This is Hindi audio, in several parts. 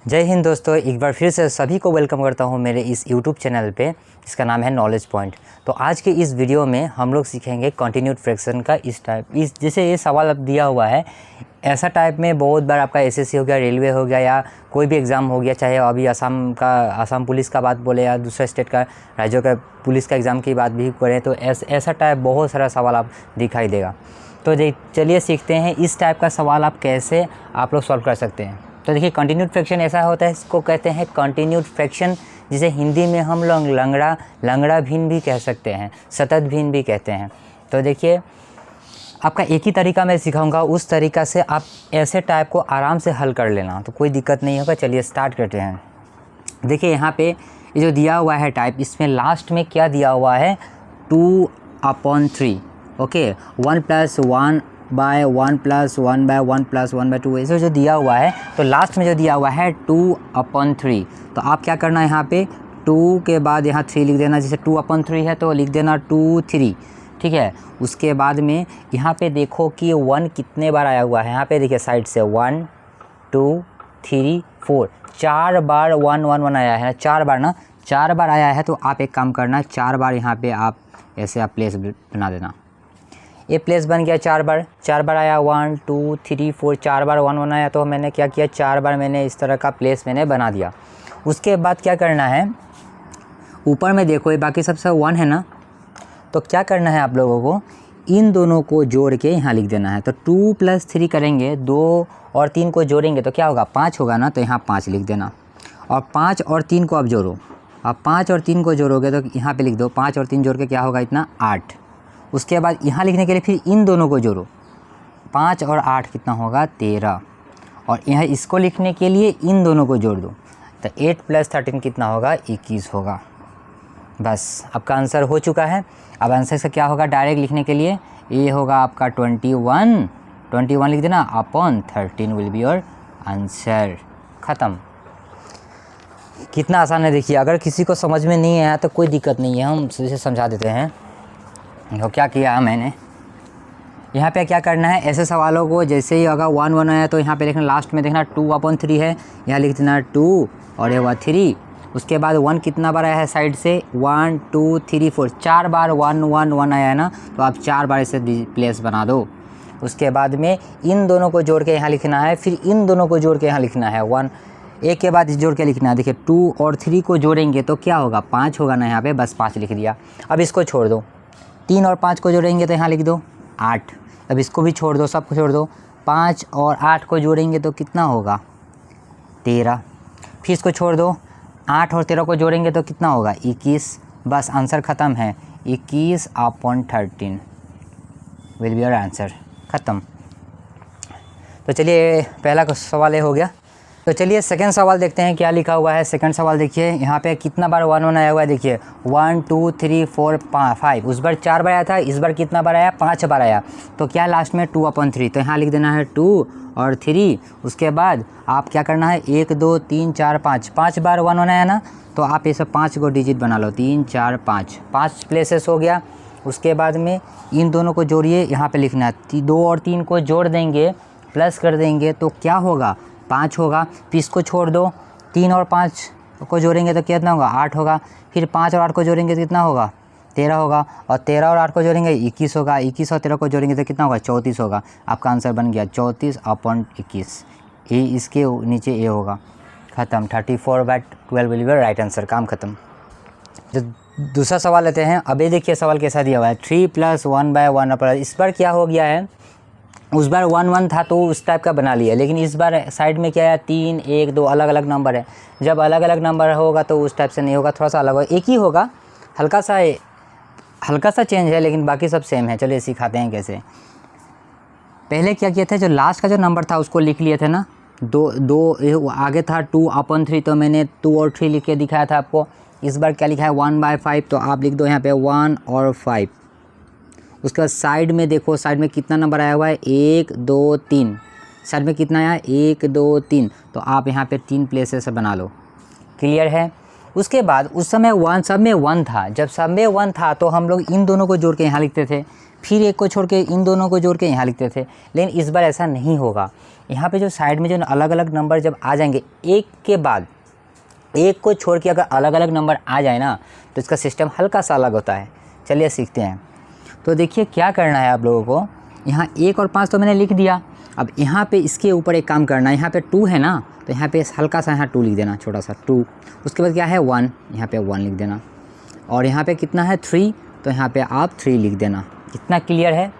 जय हिंद दोस्तों, एक बार फिर से सभी को वेलकम करता हूं मेरे इस यूट्यूब चैनल पे जिसका नाम है नॉलेज पॉइंट। तो आज के इस वीडियो में हम लोग सीखेंगे कंटिन्यूड फ्रैक्शन का इस जैसे ये सवाल अब दिया हुआ है, ऐसा टाइप में बहुत बार आपका एसएससी हो गया, रेलवे हो गया या कोई भी एग्ज़ाम हो गया, चाहे अभी आसाम पुलिस का बात बोले या दूसरे स्टेट का राज्यों का पुलिस का एग्ज़ाम की बात भी करें, तो ऐसा टाइप बहुत सारा सवाल आप दिखाई देगा। तो चलिए सीखते हैं इस टाइप का सवाल आप कैसे आप लोग सॉल्व कर सकते हैं। तो देखिए, कंटिन्यूड फ्रैक्शन ऐसा होता है, इसको कहते हैं कंटिन्यूड फ्रैक्शन, जिसे हिंदी में हम लोग लंगड़ा भिन्न भी कह सकते हैं, सतत भिन्न भी कहते हैं। तो देखिए, आपका एक ही तरीका मैं सिखाऊंगा, उस तरीका से आप ऐसे टाइप को आराम से हल कर लेना, तो कोई दिक्कत नहीं होगा। चलिए स्टार्ट करते हैं। देखिए यहाँ पे ये जो दिया हुआ है टाइप, इसमें लास्ट में क्या दिया हुआ है, 2/3, ओके, 1+1/1+1/1+1/2, ऐसे जो दिया हुआ है। तो लास्ट में जो दिया हुआ है 2/3, तो आप क्या करना है, यहाँ पे 2 के बाद यहाँ 3 लिख देना। जैसे 2/3 है तो लिख देना 2 3, ठीक है। उसके बाद में यहाँ पे देखो कि 1 कितने बार आया हुआ है, यहाँ पे देखिए साइड से 1 2 3 4, 4 बार 1 1 1 आया है, 4 बार ना, 4 बार आया है। तो आप एक काम करना, 4 बार यहाँ पे आप ऐसे आप प्लेस बना देना। ये प्लेस बन गया, 4 बार आया, 1 2 3 4, 4 बार 1 1 आया। तो मैंने क्या किया, 4 बार मैंने इस तरह का प्लेस मैंने बना दिया। उसके बाद क्या करना है, ऊपर में देखो ये बाकी सबसे 1 है ना, तो क्या करना है आप लोगों को, इन दोनों को जोड़ के यहाँ लिख देना है। तो 2 + 3 करेंगे, 2 और 3 को जोड़ेंगे तो क्या होगा, 5 होगा ना, तो यहाँ 5 लिख देना। और 5 और 3 को अब जोड़ो, अब 5 और 3 को जोड़ोगे तो यहाँ पे लिख दो, 5 और 3 जोड़ के क्या होगा, इतना 8। उसके बाद यहाँ लिखने के लिए फिर इन दोनों को जोड़ो, 5 और 8 कितना होगा, 13। और यहाँ इसको लिखने के लिए इन दोनों को जोड़ दो, तो 8 + 13 कितना होगा, 21 होगा। बस आपका आंसर हो चुका है। अब आंसर से क्या होगा, डायरेक्ट लिखने के लिए ये होगा आपका 21 लिख देना, upon 13 will be your answer. ख़त्म। कितना आसान है देखिए। अगर किसी को समझ में नहीं आया तो कोई दिक्कत नहीं है, हम इसे समझा देते हैं। तो क्या किया मैंने, यहाँ पे क्या करना है, ऐसे सवालों को जैसे ही अगर 1 1 आया तो यहाँ पे देखना लास्ट में देखना 2/3 है, यहाँ लिख देना 2 और ये हुआ 3। उसके बाद 1 कितना बार आया है साइड से, 1 2 3 4, 4 बार 1 1 1 आया है ना, तो आप 4 बार इसे प्लेस बना दो। उसके बाद में इन दोनों को जोड़ के यहाँ लिखना है, फिर इन दोनों को जोड़ के यहाँ लिखना है, 1 एक के बाद जोड़ के लिखना है। देखिए 2 और 3 को जोड़ेंगे तो क्या होगा, 5 होगा ना, यहाँ पे बस 5 लिख दिया। अब इसको छोड़ दो, 3 और 5 को जोड़ेंगे तो यहाँ लिख दो 8। अब इसको भी छोड़ दो, सबको छोड़ दो, 5 और 8 को जोड़ेंगे तो कितना होगा, 13। फिर इसको छोड़ दो, 8 और 13 को जोड़ेंगे तो कितना होगा, 21। बस आंसर ख़त्म है, 21/13 विल बी योर आंसर। ख़त्म। तो चलिए पहला सवाल ये हो गया। तो चलिए सेकंड सवाल देखते हैं क्या लिखा हुआ है। सेकंड सवाल देखिए, यहाँ पे कितना बार 1 1 आया हुआ है, देखिए 1 2 3 4 5। उस बार 4 बार आया था, इस बार कितना बार आया, 5 बार आया। तो क्या लास्ट में 2/3, तो यहाँ लिख देना है 2 और 3। उसके बाद आप क्या करना है, 1 2 3 4 5, 5 बार 1 1 आया ना, तो आप ये सब 5 को डिजिट बना लो, 3 4 5, 5 प्लेसेस हो गया। उसके बाद में इन दोनों को जोड़िए, यहाँ पे लिखना है 2 और 3 को जोड़ देंगे, प्लस कर देंगे तो क्या होगा, 5 होगा। फिर इसको छोड़ दो, 3 और 5 को जोड़ेंगे तो कितना होगा, 8 होगा। फिर 5 और 8 को जोड़ेंगे तो कितना होगा, 13 होगा। और 13 और 8 को जोड़ेंगे 21 होगा। 21 और 13 को जोड़ेंगे तो कितना होगा, 34 होगा। आपका आंसर बन गया 34/21। ये इसके नीचे ये होगा। ख़त्म। 34/12 विल बी राइट आंसर। काम ख़त्म। जो दूसरा सवाल लेते हैं। अब ये देखिए सवाल कैसा दिया हुआ है, 3 + 1/1। इस बार क्या हो गया है, उस बार 1 1 था तो उस टाइप का बना लिया, लेकिन इस बार साइड में क्या है, 3 1 2 अलग अलग नंबर है। जब अलग अलग नंबर होगा तो उस टाइप से नहीं होगा, थोड़ा सा अलग होगा। एक ही होगा, हल्का सा चेंज है, लेकिन बाकी सब सेम है। चलिए सिखाते हैं कैसे। पहले क्या किया था, जो लास्ट का जो नंबर था उसको लिख लिए थे ना, दो आगे था 2/3, तो मैंने 2 और 3 लिख के दिखाया था आपको। इस बार क्या लिखा है, 1/5, तो आप लिख दो यहाँ पे 1 और 5। उसके बाद साइड में देखो, साइड में कितना नंबर आया हुआ है, 1 2 3। साइड में कितना आया, 1 2 3, तो आप यहाँ पे 3 प्लेसेस बना लो। क्लियर है। उसके बाद उस समय सब में 1 था, जब सब में 1 था तो हम लोग इन दोनों को जोड़ के यहाँ लिखते थे, फिर एक को छोड़ के इन दोनों को जोड़ के यहाँ लिखते थे। लेकिन इस बार ऐसा नहीं होगा। यहाँ पे जो साइड में जो अलग अलग नंबर जब आ जाएंगे, एक के बाद एक को छोड़ के अगर अलग अलग नंबर आ जाए ना, तो इसका सिस्टम हल्का सा अलग होता है। चलिए सीखते हैं। तो देखिए क्या करना है आप लोगों को, यहाँ 1 और 5 तो मैंने लिख दिया। अब यहाँ पे इसके ऊपर एक काम करना है, यहाँ पे 2 है ना, तो यहाँ पे हल्का सा यहाँ 2 लिख देना, छोटा सा 2। उसके बाद क्या है 1, यहाँ पे 1 लिख देना। और यहाँ पे कितना है 3, तो यहाँ पे आप 3 लिख देना। कितना क्लियर है?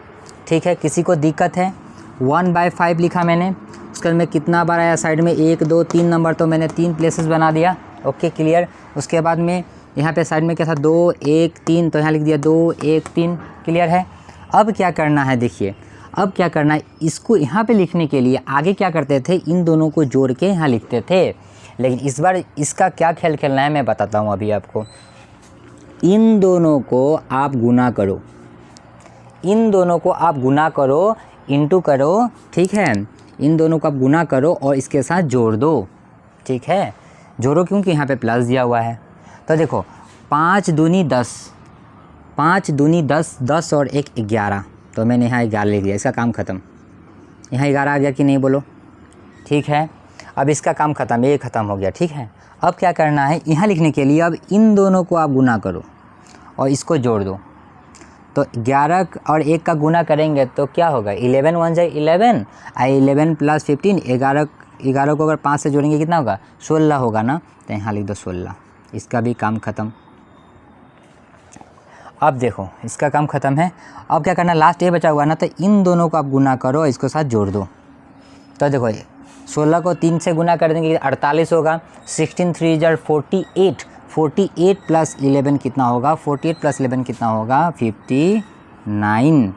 ठीक है, किसी को दिक्कत है? 1/5 लिखा मैंने, उसके बाद में कितना बार आया साइड में 1 2 3 नंबर, तो मैंने 3 प्लेसेस बना दिया। Okay clear. उसके बाद में यहाँ पे साइड में क्या था 2 1 3, तो यहाँ लिख दिया 2 1 3। क्लियर है। अब क्या करना है, देखिए अब क्या करना है, इसको यहाँ पे लिखने के लिए आगे क्या करते थे, इन दोनों को जोड़ के यहाँ लिखते थे। लेकिन इस बार इसका क्या खेल खेलना है मैं बताता हूँ अभी आपको। इन दोनों को आप गुना करो, इन दोनों को आप गुना करो, इंटू करो, ठीक है। इन दोनों को आप गुना करो और इसके साथ जोड़ दो, ठीक है। जोड़ो क्योंकि यहाँ पे प्लस दिया हुआ है। तो देखो 5 दूनी 10, 5 दूनी 10, 10 और 1 11, तो मैंने यहाँ 11 लिख दिया। इसका काम ख़त्म। यहाँ 11 आ गया कि नहीं बोलो? ठीक है। अब इसका काम ख़त्म, ये ख़त्म हो गया, ठीक है। अब क्या करना है, यहाँ लिखने के लिए अब इन दोनों को आप गुना करो और इसको जोड़ दो। तो 11 और 1 का गुना करेंगे तो क्या होगा, 11 1 जाए 11, 11 प्लस 15, 11 को अगर 5 से जोड़ेंगे कितना होगा, 16 होगा ना, तो यहाँ लिख दो 16। इसका भी काम ख़त्म। अब देखो इसका काम ख़त्म है। अब क्या करना, लास्ट ये बचा हुआ ना, तो इन दोनों को आप गुना करो, इसको साथ जोड़ दो। तो देखो 16 को 3 से गुना कर देंगे 48 होगा, 16 3 जार 48, 48 प्लस 11 कितना होगा, 48 प्लस 11 कितना होगा 59,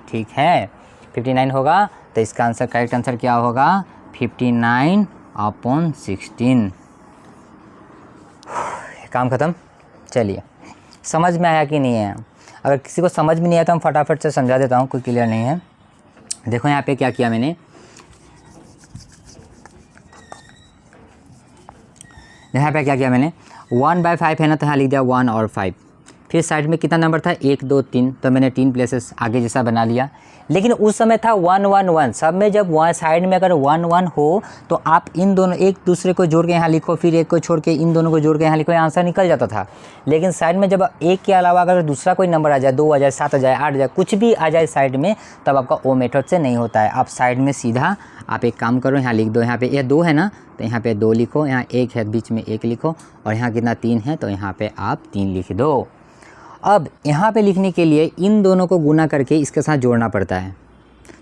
ठीक है 59 होगा। तो इसका आंसर, करेक्ट आंसर क्या होगा 59/16। काम ख़त्म। चलिए समझ में आया कि नहीं है? अगर किसी को समझ में नहीं आया तो हम फटाफट से समझा देता हूँ, कोई क्लियर नहीं है। देखो यहाँ पे क्या किया मैंने, यहाँ पे क्या किया मैंने, 1/5 है ना, तो यहाँ लिख दिया 1 और 5। फिर साइड में कितना नंबर था 1 2 3, तो मैंने 3 प्लेसेस आगे जैसा बना लिया। लेकिन उस समय था 1 1 1, सब में जब वहाँ साइड में अगर 1 1 हो तो आप इन दोनों एक दूसरे को जोड़ के यहाँ लिखो, फिर एक को छोड़ के इन दोनों को जोड़ के यहाँ लिखो, आंसर निकल जाता था। लेकिन साइड में जब एक के अलावा अगर दूसरा कोई नंबर आ जाए, 2 आ जाए 7 आ जाए 8 आ जाए, कुछ भी आ जाए साइड में, तब आपका ओ मेथड से नहीं होता है। आप साइड में सीधा आप एक काम करो, यहाँ लिख दो, यहाँ पे ये 2 है ना, तो यहाँ पे 2 लिखो, यहाँ 1 है बीच में 1 लिखो, और यहाँ कितना 3 है, तो यहाँ पे आप 3 लिख दो। अब यहाँ पे लिखने के लिए इन दोनों को गुना करके इसके साथ जोड़ना पड़ता है।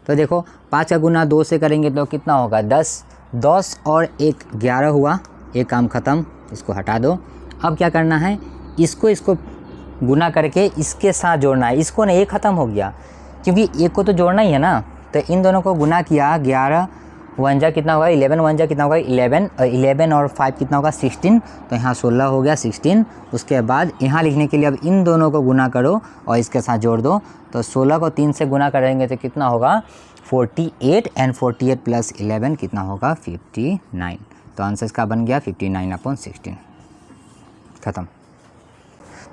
तो देखो 5 का गुना 2 से करेंगे तो कितना होगा 10, 10 और 1 11 हुआ, एक काम ख़त्म, इसको हटा दो। अब क्या करना है, इसको गुना करके इसके साथ जोड़ना है। इसको ना, ये ख़त्म हो गया क्योंकि एक को तो जोड़ना ही है ना, तो इन दोनों को गुना किया, 11 1 जा कितना होगा 11, 1 जा कितना होगा 11, और 11 और 5 कितना होगा 16, तो यहाँ 16 हो गया 16। उसके बाद यहाँ लिखने के लिए अब इन दोनों को गुना करो और इसके साथ जोड़ दो। तो 16 को 3 से गुना करेंगे तो कितना होगा 48, एंड 48 प्लस 11 कितना होगा 59। तो आंसर इसका बन गया 59/16। ख़त्म।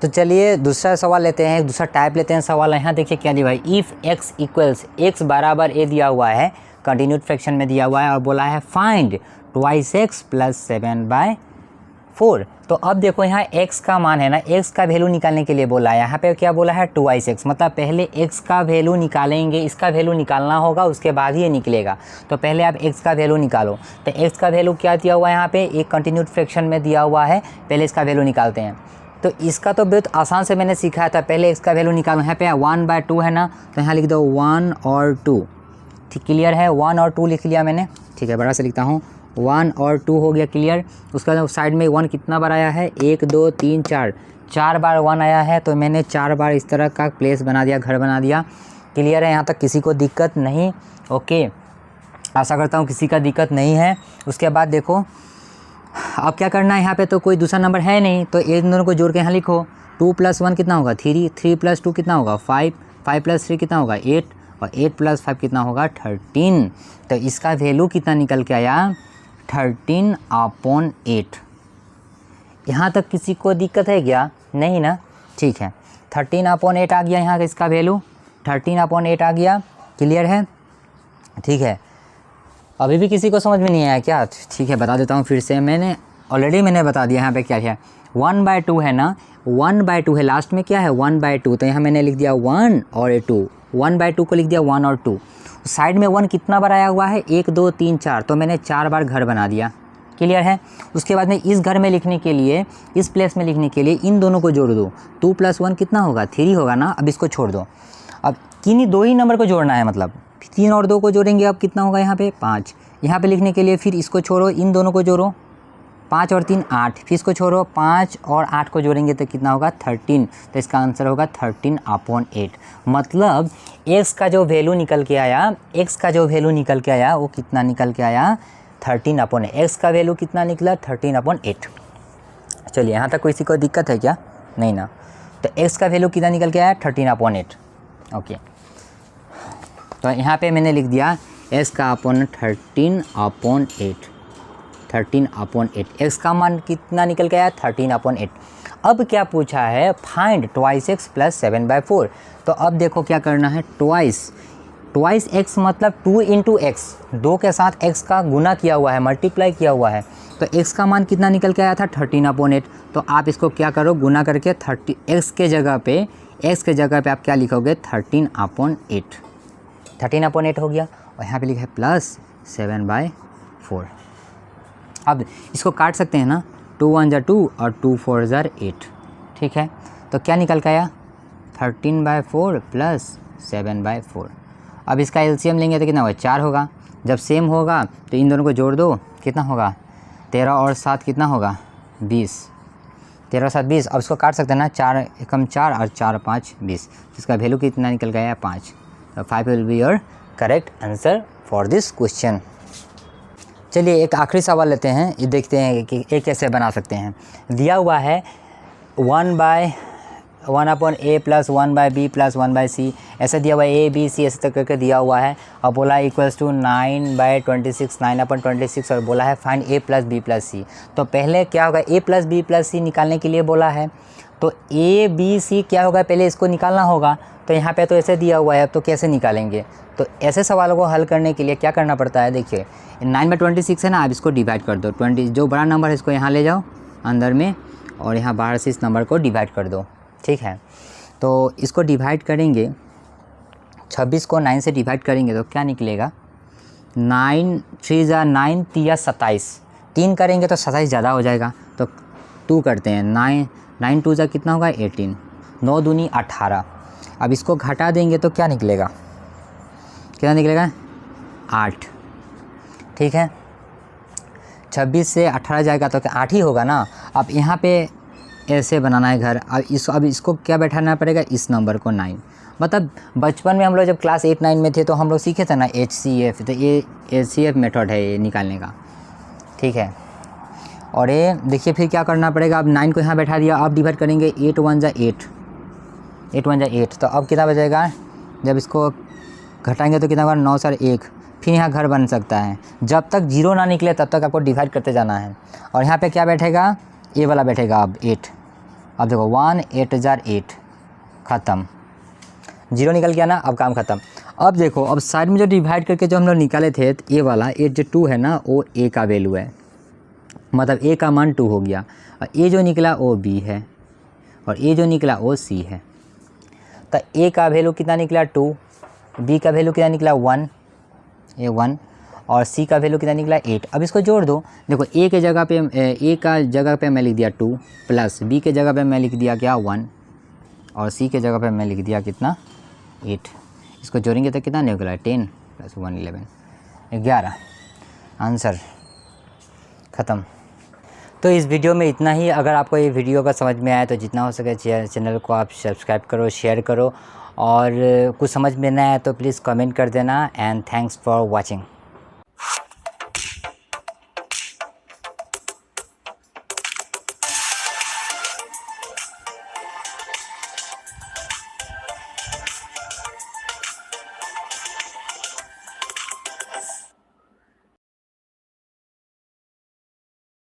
तो चलिए दूसरा सवाल लेते हैं, दूसरा टाइप लेते हैं सवाल। यहाँ देखिए क्या दिया भाई, इफ़ x इक्वल्स x बराबर a दिया हुआ है, कंटिन्यूड फ्रैक्शन में दिया हुआ है, और बोला है फाइंड 2x प्लस 7/4। तो अब देखो यहाँ x का मान है ना, x का वैल्यू निकालने के लिए बोला है। यहाँ पे क्या बोला है 2x, मतलब पहले x का वैल्यू निकालेंगे, इसका वैल्यू निकालना होगा, उसके बाद ही ये निकलेगा। तो पहले आप x का वैल्यू निकालो। तो x का वैल्यू क्या दिया हुआ है, यहाँ पे एक कंटिन्यूड फ्रैक्शन में दिया हुआ है, पहले इसका वैल्यू निकालते हैं। तो इसका तो बहुत आसान से मैंने सिखाया था, पहले इसका वैल्यू निकालो। यहाँ पे 1/2 है ना, तो यहाँ लिख दो 1 और 2, ठीक क्लियर है, 1 और 2 लिख लिया मैंने, ठीक है। बड़ा से लिखता हूँ, 1 और 2 हो गया क्लियर। उसके बाद साइड में 1 कितना बार आया है, 1 2 3 4, 4 बार 1 आया है, तो मैंने 4 बार इस तरह का प्लेस बना दिया, घर बना दिया। क्लियर है, यहाँ तक किसी को दिक्कत नहीं? ओके, आशा करता हूँ किसी का दिक्कत नहीं है। उसके बाद देखो अब क्या करना है, यहाँ पे तो कोई दूसरा नंबर है नहीं, तो इन दोनों को जोड़ के यहाँ लिखो। 2 + 1 कितना होगा 3, 3 + 2 कितना होगा 5, 5 + 3 कितना होगा 8, और 8 + 5 कितना होगा 13। तो इसका वैल्यू कितना निकल के आया 13/8। यहाँ तक किसी को दिक्कत है क्या? नहीं ना, ठीक है। 13/8 आ गया यहाँ का इसका वैल्यू, 13/8 आ गया, क्लियर है, ठीक है। अभी भी किसी को समझ में नहीं आया क्या? ठीक है, बता देता हूँ फिर से, मैंने ऑलरेडी बता दिया यहाँ पे क्या है। 1/2 है ना, 1/2 है, लास्ट में क्या है 1/2, तो यहाँ मैंने लिख दिया 1 और 2, 1/2 को लिख दिया 1 और 2। साइड में 1 कितना बार आया हुआ है? 1 2 3 4, तो मैंने 4 बार घर बना दिया, क्लियर है। उसके बाद में इस घर में लिखने के लिए, इस प्लेस में लिखने के लिए इन दोनों को जोड़ दो, 2 + 1 कितना होगा? 3 होगा ना। अब इसको छोड़ दो, अब किन्हीं 2 ही नंबर को जोड़ना है, मतलब 3 और 2 को जोड़ेंगे, अब कितना होगा यहाँ पे 5। यहाँ पे लिखने के लिए फिर इसको छोड़ो, इन दोनों को जोड़ो, 5 और 3 8, फिर इसको छोड़ो, 5 और 8 को जोड़ेंगे तो कितना होगा 13, तो इसका आंसर होगा 13/8। मतलब x का जो वैल्यू निकल के आया, x का जो वैल्यू निकल के आया वो कितना निकल के आया 13/8। x का वैल्यू कितना निकला 13/8। चलिए, यहाँ तक किसी को दिक्कत है क्या? नहीं ना। तो x का वैल्यू कितना निकल के आया 13/8। ओके, तो यहाँ पे मैंने लिख दिया x का अपॉन 13/8, 13/8। x का मान कितना निकल के आया 13/8। अब क्या पूछा है? Find twice x + 7/4। तो अब देखो क्या करना है, ट्वाइस x मतलब 2 × x, 2 के साथ x का गुना किया हुआ है, मल्टीप्लाई किया हुआ है। तो x का मान कितना निकल के आया था 13/8। तो आप इसको क्या करो, गुना करके x के जगह पे आप क्या लिखोगे 13/8, 13/8 हो गया। और यहाँ पे लिखा है प्लस 7/4। अब इसको काट सकते हैं ना, 2 × 1 = 2 और 2 × 4 = 8, ठीक है। तो क्या निकल के आया 13/4 + 7/4। अब इसका एलसीएम लेंगे तो कितना होगा 4 होगा। जब सेम होगा तो इन दोनों को जोड़ दो, कितना होगा 13 और 7 कितना होगा 20, 13 और 7 20। अब इसको काट सकते हैं ना, 4 एकम 4 और 4 5 20, इसका वैल्यू कितना निकल गया 5। तो 5 will be your correct answer for this question. चलिए एक आखिरी सवाल लेते हैं, ये देखते हैं कि ये कैसे बना सकते हैं। दिया हुआ है 1/a + 1/b + 1/c, ऐसे दिया हुआ है a b c ऐसे तक करके दिया हुआ है। और बोला है = 9/26, 9/26, और बोला है फाइंड a + b + c। तो पहले क्या होगा, a + b + c निकालने के लिए बोला है, तो a b c क्या होगा, पहले इसको निकालना होगा। तो यहाँ पे तो ऐसे दिया हुआ है, तो कैसे निकालेंगे? तो ऐसे सवालों को हल करने के लिए क्या करना पड़ता है, देखिए 9/26 है ना, आप इसको डिवाइड कर दो, 20 जो बड़ा नंबर है इसको यहाँ ले जाओ अंदर में, और यहाँ बाहर से इस नंबर को डिवाइड कर दो, ठीक है। तो इसको डिवाइड करेंगे, 26 को 9 से डिवाइड करेंगे तो क्या निकलेगा, 9 3 = 9, 3 = 27, 3 करेंगे तो 27 ज़्यादा हो जाएगा, तो 2 करते हैं, 9 2 = कितना होगा 18, 9 दूनी 18। अब इसको घटा देंगे तो क्या निकलेगा, कितना निकलेगा 8, ठीक है। 26 से 18 जाएगा तो क्या 8 ही होगा ना। अब यहाँ पे ऐसे बनाना है घर, अब इसको क्या बैठाना पड़ेगा, इस नंबर को 9। मतलब बचपन में हम लोग जब क्लास 8 9 में थे तो हम लोग सीखे थे ना HCF, तो ये HCF मेथड है ये निकालने का, ठीक है। और ये देखिए फिर क्या करना पड़ेगा, अब 9 को यहाँ बैठा दिया, अब डिवाइड करेंगे, 8 1 = 8, 8 1 = 8, तो अब कितना बचेगा, जब इसको घटाएंगे तो कितना होगा 9 4 1, फिर यहाँ घर बन सकता है। जब तक 0 ना निकले तब तक आपको डिवाइड करते जाना है। और यहाँ पे क्या बैठेगा, ये वाला बैठेगा अब 8। अब देखो 1 8 * 8, ख़त्म, 0 निकल गया ना, अब काम ख़त्म। अब देखो, अब साइड में जो डिवाइड करके जो हम लोग निकाले थे, तो ये वाला 8 जो 2 है ना, वो a का वैल्यू है, मतलब a का मान 2 हो गया। और a जो निकला वो b है, और a जो निकला वो c है। तो a का वैल्यू कितना निकला 2, b का वैल्यू कितना निकला 1, ये 1, और c का वैल्यू कितना निकला 8। अब इसको जोड़ दो, देखो a के जगह पे, a का जगह पे मैं लिख दिया 2, प्लस b के जगह पे मैं लिख दिया क्या 1, और c के जगह पे मैं लिख दिया कितना 8। इसको जोड़ेंगे तो कितना निकला 10 + 1 11, 11, आंसर ख़त्म। तो इस वीडियो में इतना ही। अगर आपको ये वीडियो का समझ में आया तो जितना हो सके चैनल को आप सब्सक्राइब करो, शेयर करो, और कुछ समझ में ना आया तो प्लीज़ कमेंट कर देना। And thanks for watching.